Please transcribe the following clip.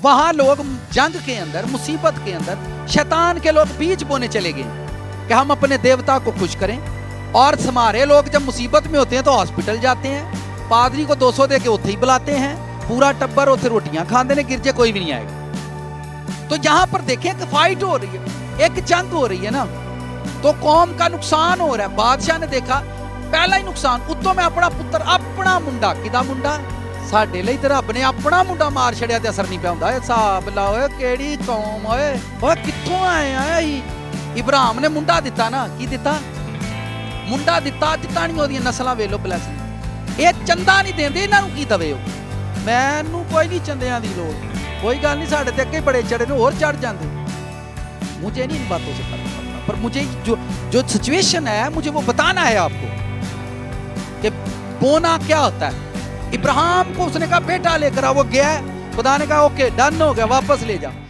वहां लोग जंग के अंदर, मुसीबत के अंदर शैतान के लोग बीज बोने चले गए कि हम अपने देवता को खुश करें। और हमारे लोग जब मुसीबत में होते हैं तो हॉस्पिटल जाते हैं, पादरी को 200 दे के उथे ही बुलाते हैं, पूरा टब्बर उथे रोटियां खाते हैं, गिरजे कोई भी नहीं आएगा। तो यहाँ पर देखें कि फाइट हो रही है, एक जंग हो रही है ना, तो कौम का नुकसान हो रहा है। बादशाह ने देखा पहला ही नुकसान, उत्तों में अपना पुत्र, अपना मुंडा, किदा मुंडा ਸਾਡੇ ਲਈ ਤੇ ਰੱਬ ਨੇ ਆਪਣਾ ਮੁੰਡਾ ਮਾਰ ਛੜਿਆ ਤੇ ਅਸਰ ਨਹੀਂ ਪਿਆ ਹੁੰਦਾ। ਹਿਸਾਬ ਲਾ ਓਏ ਕਿਹੜੀ ਕੌਮ ਓਏ ਕਿੱਥੋਂ ਆਏ ਆ ਇਬਰਾਹਿਮ ਨੇ ਮੁੰਡਾ ਦਿੱਤਾ ਨਾ, ਕੀ ਦਿੱਤਾ? ਮੁੰਡਾ ਦਿੱਤਾ, ਦਿੱਤਾ ਨਹੀਂ ਉਹਦੀਆਂ ਨਸਲਾਂ ਵੇਖ ਲੋ ਬਲੈਸਿੰਗ। ਇਹ ਚੰਦਾ ਨਹੀਂ ਦਿੰਦੇ, ਇਹਨਾਂ ਨੂੰ ਕੀ ਦਵੇ ਉਹ? ਮੈਨੂੰ ਕੋਈ ਨਹੀਂ ਚੰਦਿਆਂ ਦੀ ਲੋੜ, ਕੋਈ ਗੱਲ ਨਹੀਂ, ਸਾਡੇ ਤੇ ਅੱਗੇ ਬੜੇ ਚੜੇ ਨੇ, ਹੋਰ ਚੜ ਜਾਂਦੇ। मुझे नहीं इन बातों से फर्क पड़ता, पर मुझे जो सिचुएशन है मुझे वो बताना है आपको कि बोना क्या होता है। इब्राहिम को उसने कहा बेटा लेकर आओ, वो गया, खुदा ने कहा ओके डन हो गया, वापस ले जाओ।